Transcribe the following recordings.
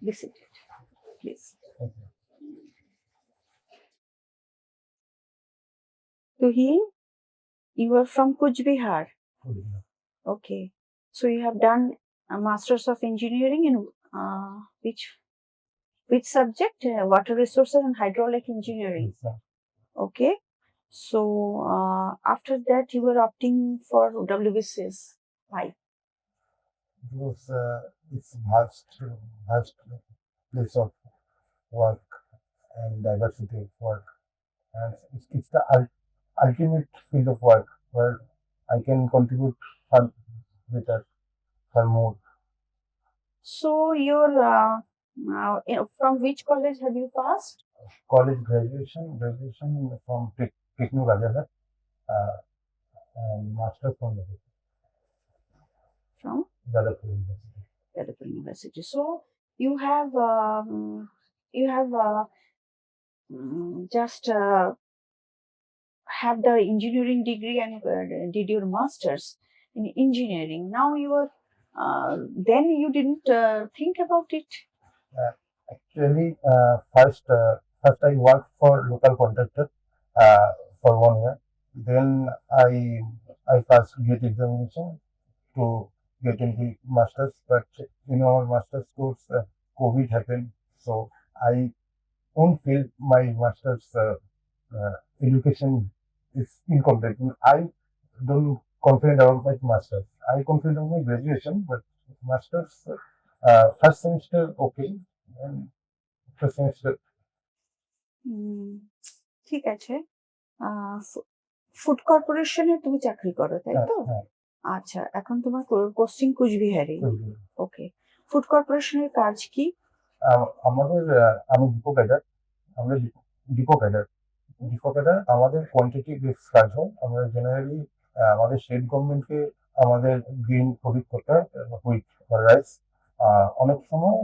Be seated, please. Tuhin, you are from Kuch Bihar. Okay. So you have done a Masters of Engineering in which subject? Water Resources and Hydraulic Engineering. Okay. So after that, you were opting for WBCS. Why? Because it's vast place of work and diversity of work, and it's the ultimate field of work where I can contribute far better, far more. So you're from which college have you passed? College graduation from Techno Rajarhat, and master from From Jadavpur University. Jadavpur University. So you have just have the engineering degree and did your masters in engineering. Now you are then you didn't think about it. Actually, first I worked for local contractor for 1 year. Then I passed GATE examination to get into masters, but in our masters course, COVID happened, so I won't feel my masters education is incomplete. I don't confident about my masters. I confident about my graduation, but masters first semester okay, and first semester. ঠিক আছে food কর্পোরেশনে তুমি চাকরি করো তাই তো আচ্ছা এখন তোমার পোস্টিং কুচবিহারে ওকে ফুড কর্পোরেশনের কাজ কি আমাদের আমি ডিপো ক্যাডার আমরা ডিপো ক্যাডার আমাদের কোয়ান্টিটি বেস কাজ হয়। আমরা জেনারেলি আমাদের স্টেট গভর্নমেন্টকে আমাদের গ্রিন প্রডিউস করতে হয় হুইট বা রাইস। অনেক সময়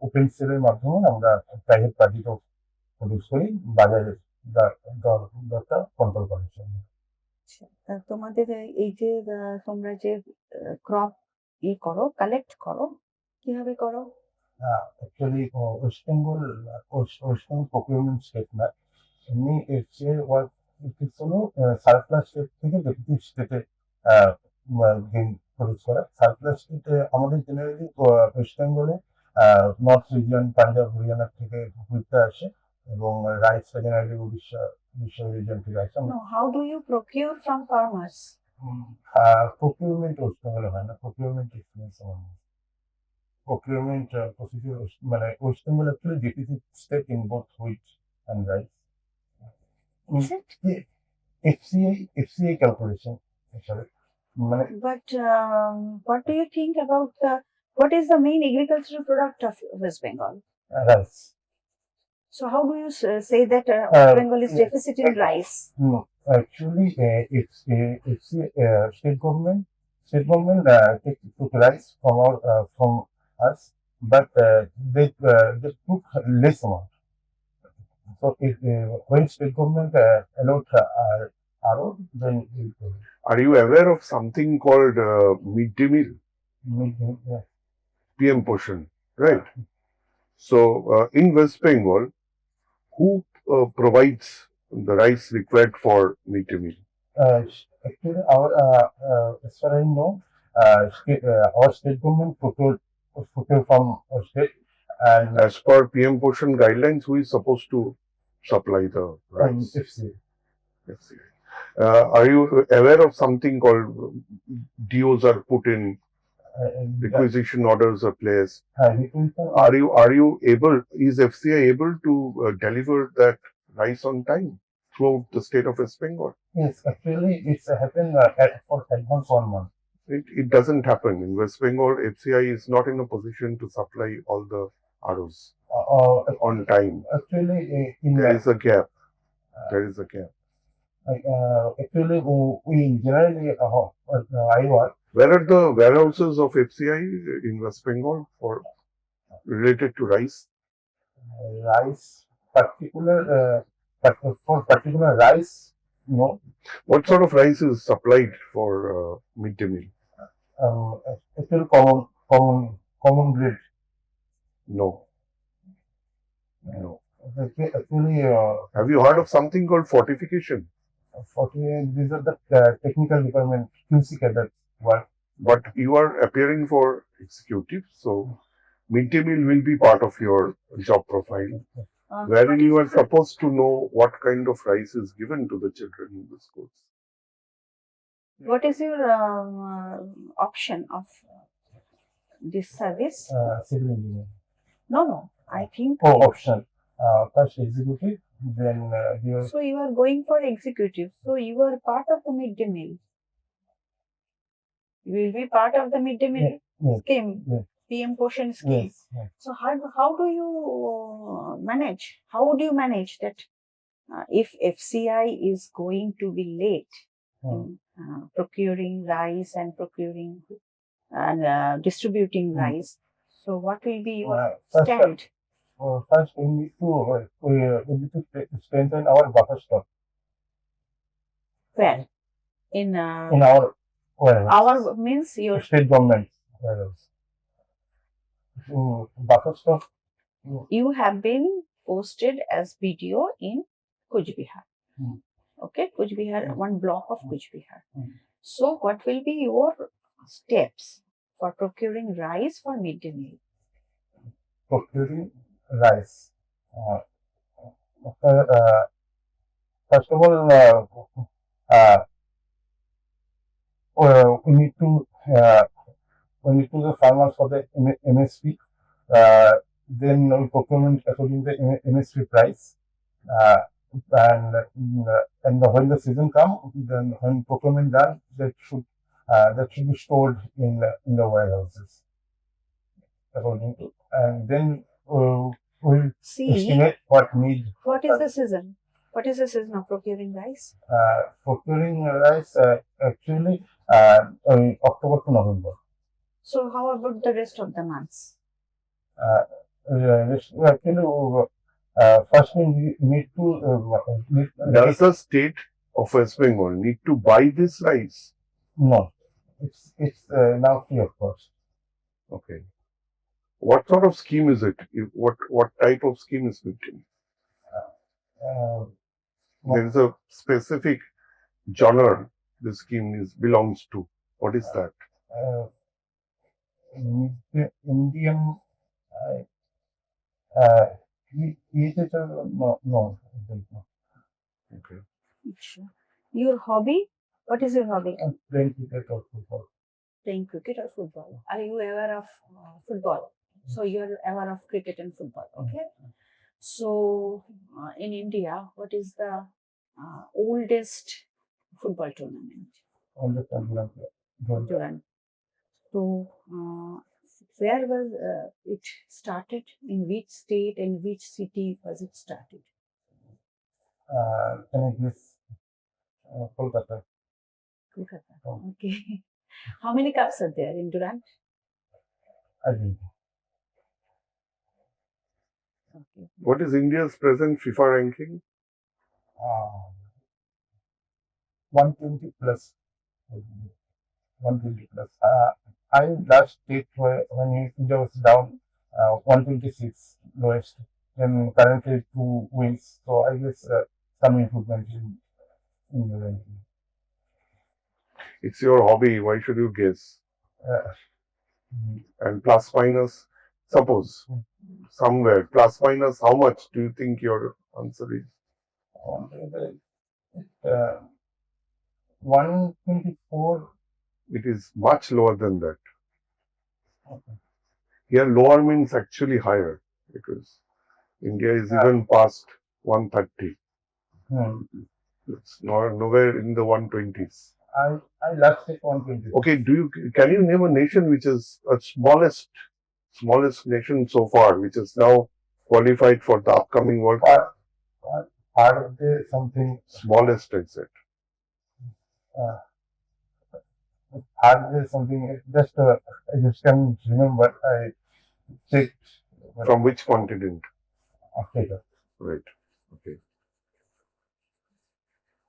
ওপেন সেলের মাধ্যমে আমরা প্রাইভেট পার্টিতেও প্রডিউস করি বাজারের দরটা কন্ট্রোল করার জন্য। তোমাদের এই যে তোমরা যে ক্রপ করো কালেক্ট করো কিভাবে করো? Actually West Bengal procurement state না, এমনি এফসিআই ওয়ার্ক হলো সারপ্লাস স্টেট থেকে ডেপুটি স্টেটে গ্রিন প্রডিউস করা। সারপ্লাস স্টেটে আমাদের জেনারেলি ওয়েস্ট বেঙ্গলে নর্থ রিজিয়ন পাঞ্জাব হরিয়ানা থেকে হুইটটা আসে এবং রাইসটা জেনারেলি উড়িষ্যা রিজিয়ন থেকে আসে। How do you procure from farmers? Procurement West বেঙ্গলে হয় না, প্রকিউরমেন্ট এক্সপিরিয়েন্স আমার procurement procedure মানে West Bengal actually deficit state in both wheat and rice. FCA calculation. But what do you think about what is the main agricultural product of West Bengal? Rice. So how do you say that West Bengal is deficit in rice? No, actually, it's state government took rice from us, but they took less amount. So if when state government allowed RO, then are you aware of something called midday meal? Midday, yeah. PM Poshan, right? So in West Bengal, who provides the rice required for midday meal? Actually, our as far as I know, our state government procured from our state, and as per PM Poshan guidelines, who is supposed to supply the rice? FCA. Are you aware of something called DOs are put in, requisition orders are placed? Are you able? Is FCA able to deliver that rice on time throughout the state of West Bengal? Yes, actually, it's happened for advance 1 month. It doesn't happen in West Bengal. FCI is not in a position to supply all the ROs on time. Actually, there is a gap. Actually, we generally I work. Where are the warehouses of FCI in West Bengal for related to rice? For particular rice, no. What sort of rice is supplied for midday meal? Actually, common grade. No. No. Actually, Have you heard of something called fortification? 48, these are the technical department, QC cadets work. But you are appearing for executive, so mid-day meal will be part of your job profile, wherein you are supposed to know what kind of rice is given to the children in the schools. What is your option of this service? Civil engineer. No. I think. Oh, option. First executive, then your So you are going for executive. So you are part of the midday meal. You will be part of the midday meal yes, scheme, yes. PM portion scheme. yes. So how do you manage? How would you manage that if FCI is going to be late in procuring rice and procuring and distributing rice? So what will be your stand? First, we need to strengthen our buffer stock Where? In our warehouse. our means your State government warehouse. Buffer stock. you have been posted as BDO in Kuch Bihar. Okay, Kuch Bihar, one block of Kuch Bihar. So, what will be your steps for procuring rice for midday meal? Procuring rice. First of all, we need to the farmers for the MSP. Then we procurement according to the MSP price. And when the season come, then when procurement done, that should be stored in the warehouses according to, and then we'll estimate what need. What is the season? What is the season of procuring rice? Procuring rice actually October to November. So how about the rest of the months? Actually, first we need to. Does the state of West Bengal need to buy this rice? No, it's now free of cost. Okay. What sort of scheme is it? What type of scheme is it in? There is a specific genre the scheme belongs to. What is that? Indian. No. Okay. Sure. Your hobby? What is your hobby? Playing cricket or football. Playing cricket or football? Are you aware of football? So you are aware of cricket and football, okay? So in India, what is the oldest football tournament? Oldest Durand. So where was it started? In which state and which city was it started? Can I guess? Kolkata. Kolkata. Okay. How many cups are there in Durand? I think. Okay. What is India's present FIFA ranking? 120 plus. 120 plus. I last state when India was down 126 lowest. Then currently 2 wins. So I guess some improvement in the ranking. It's your hobby. Why should you guess? And plus minus, suppose somewhere plus minus, how much do you think your answer is? 124. It is much lower than that. Okay. Here, lower means actually higher because India is even past 130. It's nowhere in the 120s. I last take 120. Okay, can you name a nation which is a smallest nation so far, which is now qualified for the upcoming World Cup? Part of the something smallest, I said. Part of something just I just can't remember. I checked. From which continent? Africa. Right. Okay.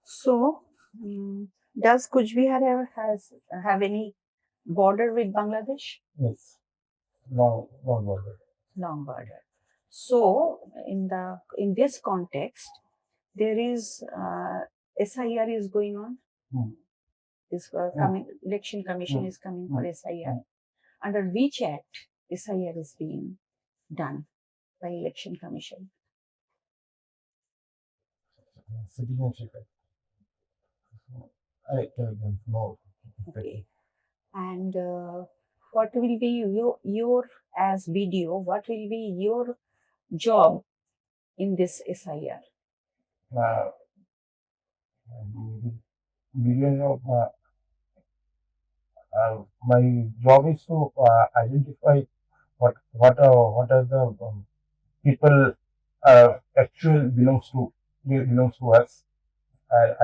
So, does Kuch Bihar have any border with Bangladesh? Yes. Long border. Long border. So in this context, there is SIR is going on. Hmm. This coming election commission Hmm. is coming for SIR. Under which act SIR is being done by election commission? Citizenship Act. I don't know. Okay. And what will be your as BDO? What will be your job in this SIR? Billion of my job is to identify what are the people actual belongs to us.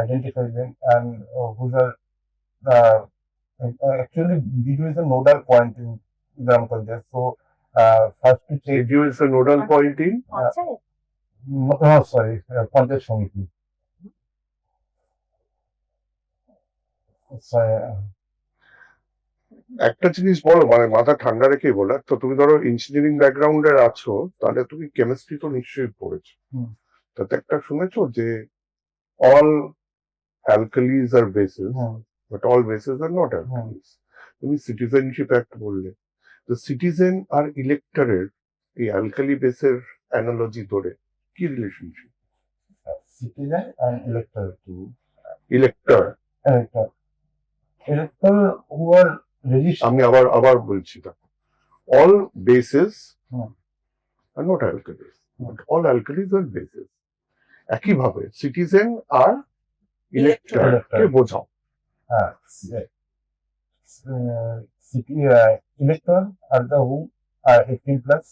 Identify them and who are actually video is a nodal point in Gram Panchayat. So first to check. Video is a nodal point in Panchayat? No, sorry, Panchayat Samiti. একটা জিনিস বলো, মানে মাথা ঠান্ডা রেখেই বলো, তো তুমি ধরো ইঞ্জিনিয়ারিং ব্যাকগ্রাউন্ডের আছো, তাহলে তুমি কেমিস্ট্রি তো নিশ্চয়ই পড়েছো। তাতে একটা শুনেছো যে all alkalis are bases, but all bases are not alkalis. তুমি সিটিজেনশিপ অ্যাক্ট বললে, তো সিটিজেন আর ইলেক্টরের এই অ্যালকালি বেসের অ্যানালজি ধরে কি relationship? Citizen and elector. Elector, Elector who are registered. আমি আবার বলছি, দেখো, all bases are not alkalis, but all alkalis are bases. একইভাবে সিটিজেন আর ইলেক্টর কে বোঝাও। Elector are the who are 18 plus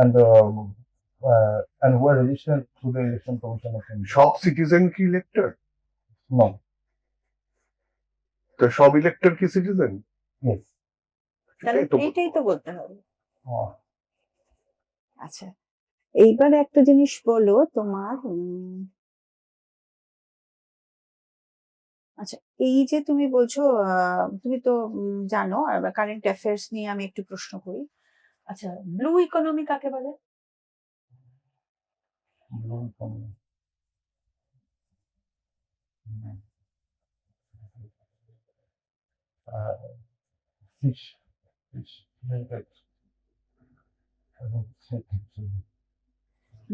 and who are registered through the election commission of India. সব citizen কি ইলেক্টর? No. তো সব elector কি citizen? Yes. তাহলে এটাই তো বলতে হবে। Oh. আচ্ছা, এইবার একটা জিনিস বলো, তোমার আচ্ছা, এই যে তুমি বলছো তুমি তো জানো, কারেন্ট অ্যাফেয়ার্স নিয়ে আমি একটু প্রশ্ন করি। আচ্ছা, ব্লু ইকোনমি কাকে বলে? Blue economy. Fish. Like I don't say actually.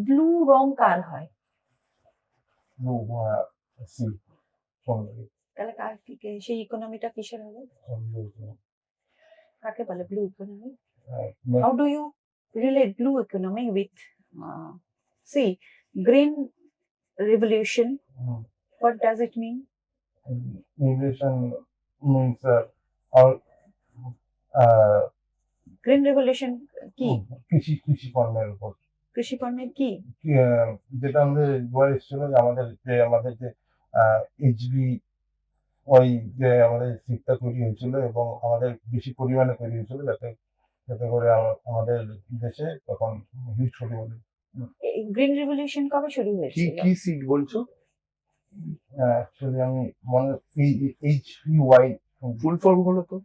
Blue রং কার হয়? No, see. তাহলে কার সেই ইকোনমিটা কিসের হবে? কাকে বলে blue economy? How do you relate blue economy with see green revolution? What does it mean? Revolution means all green revolution কি? কৃষি কর্মের উপর। কৃষি পণ্যের কি? যেটা আমাদের বলা এসেছিল যে আমাদের যে এইচবি ওই যে আমাদের সিটটা তৈরি হয়েছিল এবং আমাদের বেশি পরিমাণে তৈরি হয়েছিল, যাতে করে আমাদের দেশে তখন হিউজ পরিমাণে। গ্রিন রেভলিউশন কবে শুরু হয়েছিল? কি সিট বলছো? অ্যাকচুয়ালি আমি মনে HVY ফুল ফর্ম হলো তো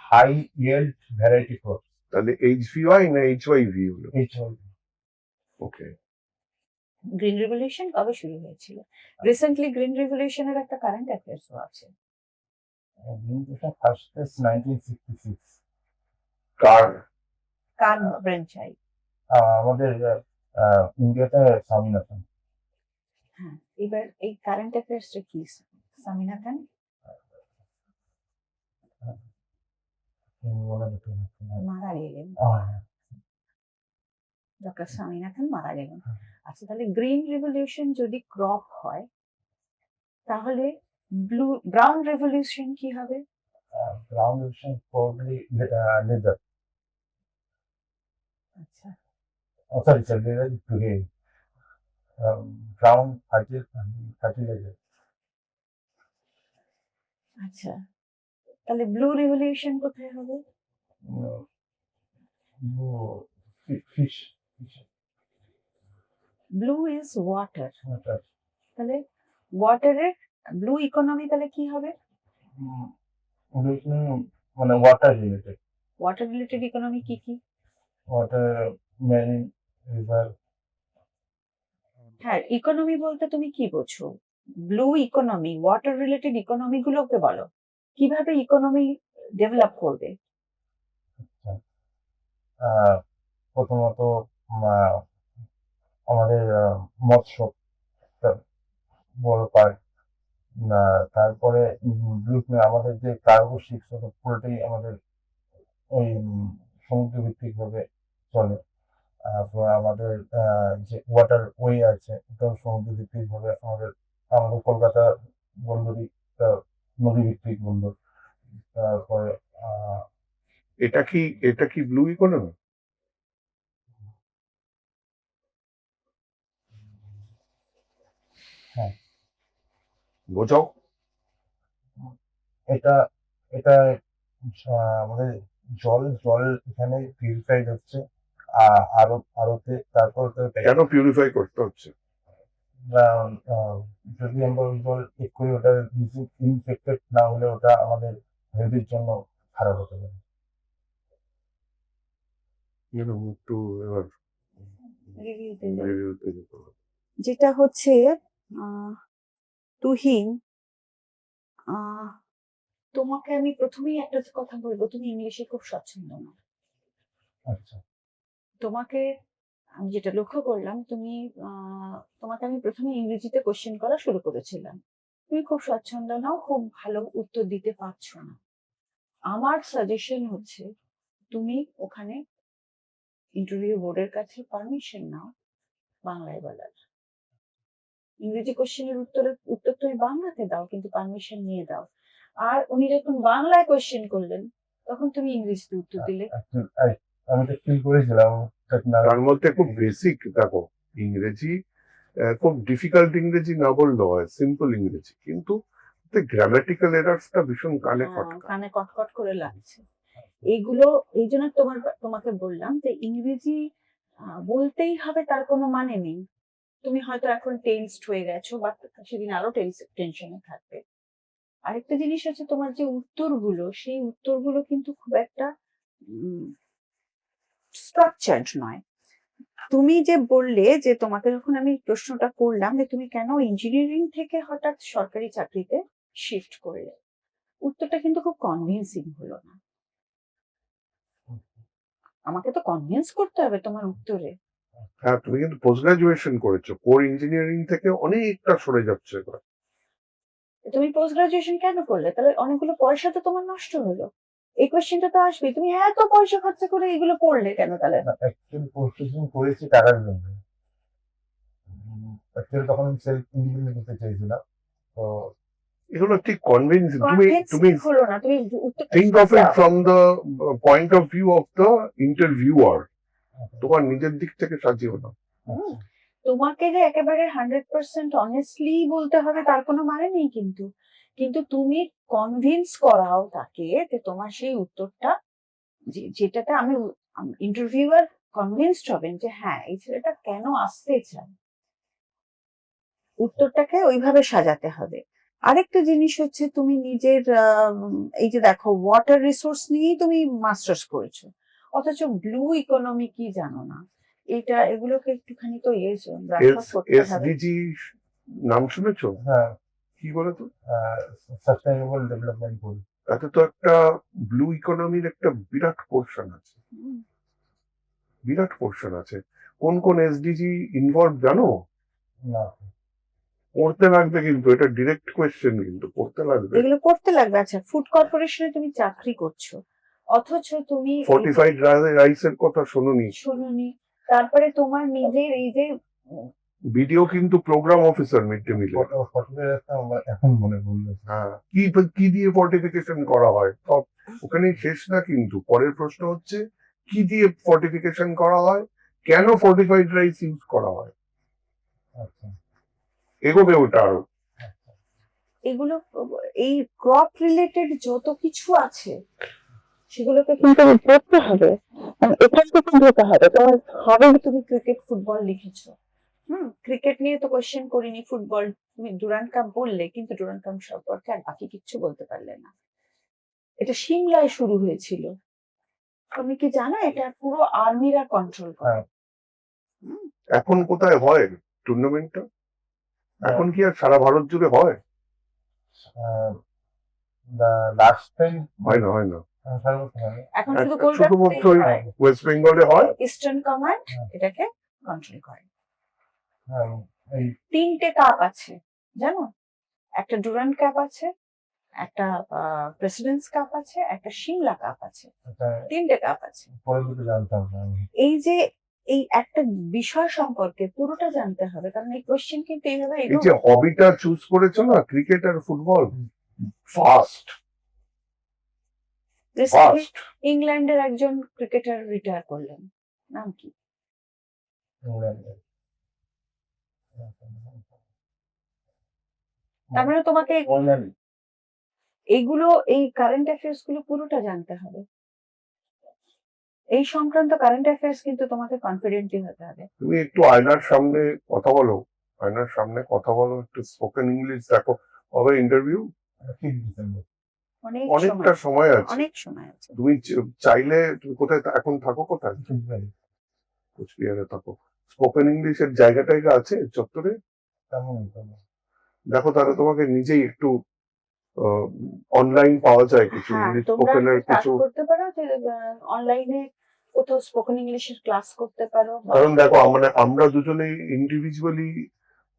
হাই ইয়েল্ড ভ্যারাইটি ক্রপ। তাহলে HVY না HYV হলো? HYV। ওকে। গ্রিন রেভলিউশন কবে শুরু হয়েছিল? রিসেন্টলি গ্রিন রেভলিউশনের একটা কারেন্ট অ্যাফেয়ার্স আছে। Green revolution first is 1966। Car branch চাই? আমাদের ইন্ডিয়াতে স্বামীনাথন। হ্যাঁ, এবার এই কারেন্ট অ্যাফেয়ার্সটা কি? স্বামীনাথন মারা গেলেন, ডক্টর স্বামীনাথন মারা গেলেন। আচ্ছা, তাহলে গ্রিন রেভলিউশন যদি ক্রপ হয়, তাহলে ব্রাউন রেভলিউশন কি হবে? Brown revolution probably leather. আচ্ছা, sorry leather grey, brown fertiliser. আচ্ছা, তাহলে ব্লু রেভলিউশন কোথায় হবে? ফিশ। ব্লু ইজ ওয়াটার, তাহলে ওয়াটারের ব্লু ইকোনমি তাহলে কি হবে? মানে water related. Water related economy কি কি? water, marine, river. হ্যাঁ, ইকোনমি বলতে তুমি কি বোঝো? Blue economy, water related economy গুলোকে বলো। কিভাবে ইকোনমি ডেভেলপ করবে? আহ, প্রথমত আমাদের মৎস্য একটা বড় পার্ট, তারপরে আমাদের যে কার্গো শিপস পুরোটাই আমাদের ওই সমুদ্র ভিত্তিক ভাবে চলে। তারপর আমাদের যে ওয়াটার ওয়ে আছে ওটাও সমুদ্র ভিত্তিক ভাবে আমাদের আমাদের কলকাতা বন্দরই একটা নদী ভিত্তিক বন্দর। তারপরে এটা কি ব্লু ইকোনমি? হ্যাঁ, বোঝাও। এটা এটা আমাদের জল এখানে পিউরিফাইড হচ্ছে আরতে। তারপর কেন পিউরিফাই করতে হচ্ছে? যদি আমরা ওই জল চেক করি ওটা ইনফেক্টেড না হলে ওটা আমাদের হেলথের জন্য খারাপ হতে পারে। একটু এবার রিভিউতে যাই। রিভিউতে যেতে হবে। যেটা হচ্ছে তুহিন, আহ, তোমাকে আমি প্রথমেই একটা কথা বলবো, তুমি ইংলিশে খুব স্বচ্ছন্দ না। আচ্ছা, তোমাকে আমি যেটা লক্ষ্য করলাম, তোমাকে আমি প্রথমে ইংরেজিতে কোশ্চেন করা শুরু করেছিলাম। তুমি খুব স্বচ্ছন্দ নাও, খুব ভালো উত্তর দিতে পারছো না। আমার সাজেশন হচ্ছে তুমি ওখানে ইন্টারভিউ বোর্ডের কাছে পারমিশন নাও বাংলায় বলার। ইংরেজি কোশ্চেনের উত্তর তুমি বাংলাতে দাও, কিন্তু পারমিশন নিয়ে দাও। আর উনি যখন বাংলায় কোশ্চেন করলেন তখন তুমি ইংরেজিতে উত্তর দিলে। আমি তো ফিল করেছিলাম তার মধ্যে খুব বেসিক দেখো, ইংরেজি খুব ডিফিকাল্ট ইংরেজি না বললেও হয়, সিম্পল ইংরেজি, কিন্তু গ্রামাটিক্যাল এরার্সটা ভীষণ কানে খটকা। কানে কটকট করে লাগছে। এইগুলো এই জন্য তোমাকে বললাম যে ইংরেজি বলতেই হবে তার কোনো মানে নেই। তুমি হয়তো এখন টেন্সড হয়ে গেছো, বা সেদিন আরো টেনশনে থাকবে। আরেকটা জিনিস আছে, তোমার যে উত্তরগুলো, সেই উত্তরগুলো কিন্তু খুব একটা স্ট্রাকচার্ড নয়। তুমি যে বললে যে তোমাকে যখন আমি প্রশ্নটা করলাম যে তুমি কেন ইঞ্জিনিয়ারিং থেকে হঠাৎ সরকারি চাকরিতে শিফট করলে, উত্তরটা কিন্তু খুব কনভিন্সিং হলো না। আমাকে তো কনভিন্স করতে হবে তোমার উত্তরে। হ্যাঁ, তুমি কিন্তু পোস্ট গ্রাজুয়েশন করেছো, কোর ইঞ্জিনিয়ারিং থেকে অনেকটা সরে যাচ্ছে এবার। তুমি পোস্ট গ্রাজুয়েশন কেন করলে? তাহলে অনেকগুলো পয়সা তো তোমার নষ্ট হলো। এই কোয়েশ্চেনটা তো আসবে, তুমি এত পয়সা খরচা করে এগুলো পড়লে কেন তাহলে? অ্যাকচুয়ালি পোস্ট করেছি টাকার জন্য। অ্যাকচুয়ালি তখন আমি সেলফ ইন্ডিপেন্ডেন্ট হতে চেয়েছিলাম। তো এগুলো ঠিক কনভিন্সিং। তুমি কনভিন্সিং হলো না। তুমি think of it from the point of view of the interviewer. তোমার নিজের দিক থেকে সাজিও না। তোমাকে যে একেবারে 100% অনেস্টলি বলতে হবে তার কোনো মানে নেই, কিন্তু কিন্তু তুমি কনভিন্স করাও তাকে যে তোমার সেই উত্তরটা, যেটাতে আমি ইন্টারভিউয়ার কনভিন্সড হবেন যে হ্যাঁ এই ছেলেটা কেন আসতে চায়, উত্তরটাকে ওইভাবে সাজাতে হবে। আরেকটা জিনিস হচ্ছে, তুমি নিজের এই যে দেখো ওয়াটার রিসোর্স নিয়েই তুমি মাস্টার্স করেছো, অথচ ব্লু ইকোনমি কি জানো না। এগুলোকে একটুখানি তো করতে হবে। এসডিজি নাম শুনেছো? হ্যাঁ, কি বলতো? Sustainable development goal. তাতে তো একটা ব্লু ইকোনমির একটা বিরাট পোর্শন আছে, বিরাট পোর্শন আছে। কোন কোন এসডিজি ইনভলভ জানো? না, পড়তে লাগবে, কিন্তু এটা ডিরেক্ট কোয়েশ্চেন, কিন্তু পড়তে লাগবে। এগুলো করতে লাগবে। আচ্ছা, ফুড কর্পোরেশনে তুমি চাকরি করছো, অথচ তুমি ফর্টিফাইড রাইসের কথা শোনোনি? শুনুনি। তারপরে তোমার নিজের এই যে ভিডিও কিন্তু প্রোগ্রাম অফিসার মিড ডে মিলে। এখন মনে পড়লো। হ্যাঁ, কি দিয়ে ফর্টিফিকেশন করা হয় সব ওখানে শেষ না, কিন্তু পরের প্রশ্ন হচ্ছে কি দিয়ে ফর্টিফিকেশন করা হয়, কেন ফর্টিফাইড রাইস ইউজ করা হয়। আচ্ছা, এগোবে ওটা আরো। এগুলো, এই ক্রপ রিলেটেড যত কিছু আছে সেগুলোকে কিন্তু পড়তে হবে, এখান থেকে যেতে হবে। তোমার হবে, তুমি ক্রিকেট ফুটবল লিখেছো, ক্রিকেট নিয়ে তো কোশ্চেন করিনি, ফুটবল তুমি ডুরান্ড কাপ বললে, কিন্তু ডুরান্ড কাপ সম্পর্কে আর বাকি কিচ্ছু বলতে পারলে না। এটা সিমলায় শুরু হয়েছিল, তুমি কি জানো এটা পুরো আর্মিরা কন্ট্রোল করে? হ্যাঁ। হুম, এখন কোথায় হয় টুর্নামেন্টটা? এখন কি আর সারা ভারত জুড়ে হয়? লাস্ট টাইম হয় না এখন শুধু শুধুমাত্র ওই কলকাতায় ওয়েস্ট বেঙ্গলে হয়। ইস্টার্ন কমান্ড হ্যাঁ। এটাকে কন্ট্রোল করে। এই 3টে কাপ আছে জানো, একটা ডুরান্ড কাপ আছে, একটা প্রেসিডেন্টস কাপ আছে, একটা সিমলা কাপ আছে, এটা 3টে কাপ আছে। পরে থেকে জানতাম না আমি। এই যে এই একটা বিষয় সম্পর্কে পুরোটা জানতে হবে, কারণ এই কোশ্চেন কিন্তু এইভাবে এই যে এগোবে। হবিটা চুজ করেছো না, ক্রিকেট আর ফুটবল, ফাস্ট Recently ইংল্যান্ডের একজন ক্রিকেটার রিটায়ার করলেন, নাম কি? ইংল্যান্ডে। তার মানে তোমাকে ইংল্যান্ড এইগুলো, এই কারেন্ট অ্যাফেয়ার্স গুলো পুরোটা জানতে হবে। এই সংক্রান্ত কারেন্ট অ্যাফেয়ার্স কিন্তু তোমাকে কনফিডেন্টলি হতে হবে। তুমি একটু আয়নার সামনে কথা বলো, আয়নার সামনে কথা বলো, একটু স্পোকেন ইংলিশ দেখো। হবে ইন্টারভিউ? 5 ডিসেম্বর। অনেকটা সময় আছে। অনেক সময় আছে। তুমি চাইলে তুমি কোথায় এখন থাকো? কোথায়? ফেব্রুয়ারি। কোচবিহারে থাকো। স্পোকেন ইংলিশের জায়গা টাইগা আছে চত্বরে? তেমন তেমন। দেখো তাহলে তোমাকে নিজেই একটু অনলাইন পাওয়া যায় কিছু হ্যাঁ, ইংলিশ তোমরা স্পোকেনের একটা কাজ কিছু। করতে পারো যে অনলাইনে কোথাও স্পোকেন ইংলিশের ক্লাস করতে পারো। কারণ দেখো মানে আমরা দুজনেই ইন্ডিভিজুয়ালি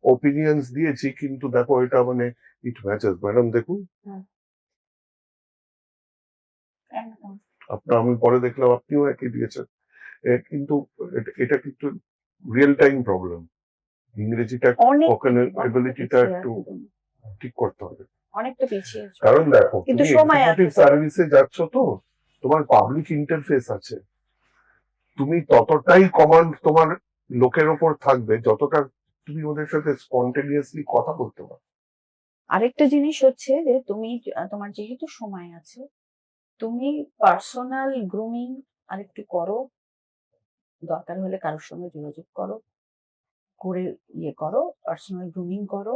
ওপিনিয়ন্স দিয়েছি, কিন্তু দেখো এটা মানে ইট ম্যাচেস। ম্যাডাম দেখুন, একদম। আপনার আমি পরে দেখলাম আপনিও একই দিয়েছেন। কিন্তু এটা কিন্তু রিয়েল টাইম প্রবলেম। ইংরেজিটা অনেক স্পোকেন এবিলিটিটা পিছিয়ে একটু আছে তুমি। ঠিক করতে হবে। অনেকটা পিছিয়ে আছো। কারণ দেখো কিন্তু তুমি সময় আছে এক্সিকিউটিভ তো। সার্ভিসে যাচ্ছ, তো তোমার পাবলিক ইন্টারফেস আছে। তুমি ততটাই কমান্ড তোমার লোকের ওপর থাকবে যতটা তুমি ওদের সাথে স্পন্টেনিয়াসলি কথা বলতে পারো। আরেকটা জিনিস হচ্ছে যে তুমি তোমার যেহেতু সময় আছে, তুমি পার্সোনাল গ্রুমিং আরেকটু করো, দরকার হলে কারোর সঙ্গে যোগাযোগ করো, করে করো, পার্সোনাল গ্রুমিং করো।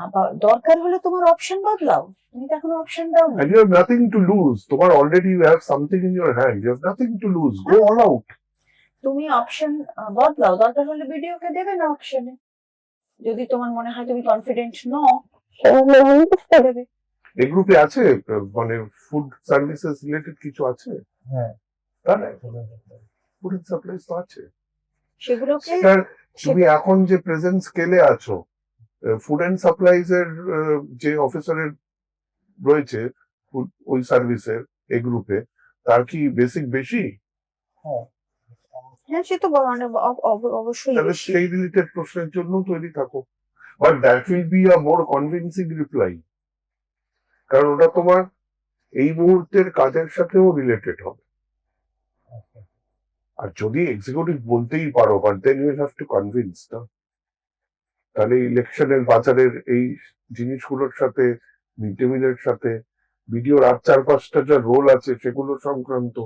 আবার দরকার হলে তোমার অপশন বদলাও, তুমি তো এখনো অপশন দাও না। And you have nothing to lose. তোমার already you have something in your hand. You have nothing to lose. Go all out. তুমি অপশন বদলাও, দরকার হলে ভিডিওকে দেবে না অপশনে। যদি তোমার মনে হয় তুমি কনফিডেন্ট নও, দেবে। এই গ্রুপে আছে মানে ফুড সার্ভিসেস রিলেটেড কিছু আছে? হ্যাঁ। তাহলে ফুড সাপ্লাইস তো আছে। সেগুলোকে স্যার তুমি এখন যে প্রেজেন্ট স্কেলে আছো, ফুড এন্ড সাপ্লাইজ এর যে অফিসারের রয়েছে ওই সার্ভিসের এই গ্রুপে, তার কি বেসিক বেশি? হ্যাঁ। হ্যাঁ, সে তো অবশ্যই তাহলে বেশি। সেই রিলেটেড প্রশ্নের জন্য তৈরি থাকো, but that will be a more convincing reply, কারণ ওটা তোমার এই মুহূর্তের কাজের সাথেও রিলেটেড হবে। আর যদি এক্সিকিউটিভ বলতেই পারো, but then you have to convince না। তাহলে ইলেকশনের বাজারের এই জিনিসগুলোর সাথে, মিড ডে মিলের সাথে, ভিডিওর আর 4-5টা যা রোল আছে সেগুলো সংক্রান্ত,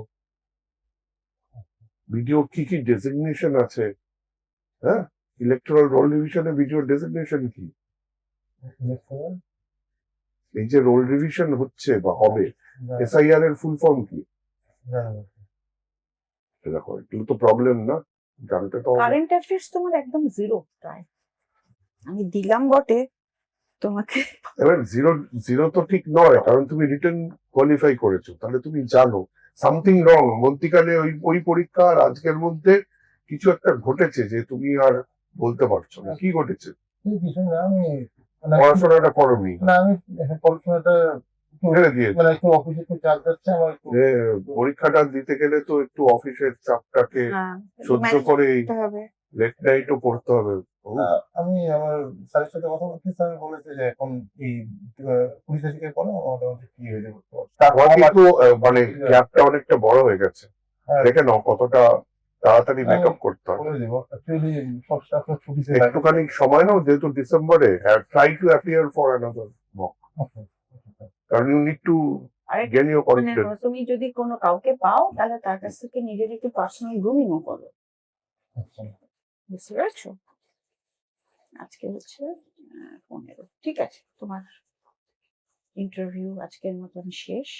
ভিডিও কি কি ডেজিগনেশন আছে। হ্যাঁ, ইলেকট্রাল রোল রিভিশনে ভিডিওর ডেজিগনেশন কি? এই যে রোল রিভিশন হচ্ছে বা হবে, এসআইআর এর ফুল ফর্ম কি? দেখো এগুলো তো প্রবলেম না, জানতে তো হবে। কারেন্ট অ্যাফেয়ার্স তোমার একদম জিরো প্রায়। আমি দিলাম বটে তোমাকে। এবার জিরো জিরো তো ঠিক নয়, কারণ তুমি রিটেন কোয়ালিফাই করেছো, তাহলে তুমি জানো সামথিং রং। মধ্যিকালে ওই পরীক্ষা আর আজকের মধ্যে কিছু একটা ঘটেছে যে তুমি আর বলতে পারছো না। কি ঘটেছে? কিছু না, আমি পড়াশোনাটা করোনি, না, আমি পড়াশোনাটা ছেড়ে দিয়েছো। মানে একটু অফিসে একটু চাপ যাচ্ছে আমার একটু। পরীক্ষাটা দিতে গেলে তো একটু অফিসের চাপটাকে সহ্য করে লেট নাইটও পড়তে হবে। আমি আমার স্যারের সাথে কথা বলছি, স্যার বলেছে যে এখন এই পুলিশের দিকে পড়ো, মোটামুটি কি হয়ে যাবে। আমার কিন্তু মানে গ্যাপটা অনেকটা বড় হয়ে গেছে, দেখে নাও কতটা তাড়াতাড়ি মেকআপ করতে হবে। করে দেবো। অ্যাকচুয়ালি সব স্টাফ ছুটি ছিল, একটুখানি সময় নাও, যেহেতু ডিসেম্বরে, try to appear for another mock, কারণ you need to gain your confidence. তুমি যদি কোনো কাউকে পাও তাহলে তার কাছ থেকে নিজের একটু পার্সোনাল গ্রুমিংও করো, বুঝতে পারছো? আজকে হচ্ছে 15। ঠিক আছে, তোমার ইন্টারভিউ আজকের মতন শেষ।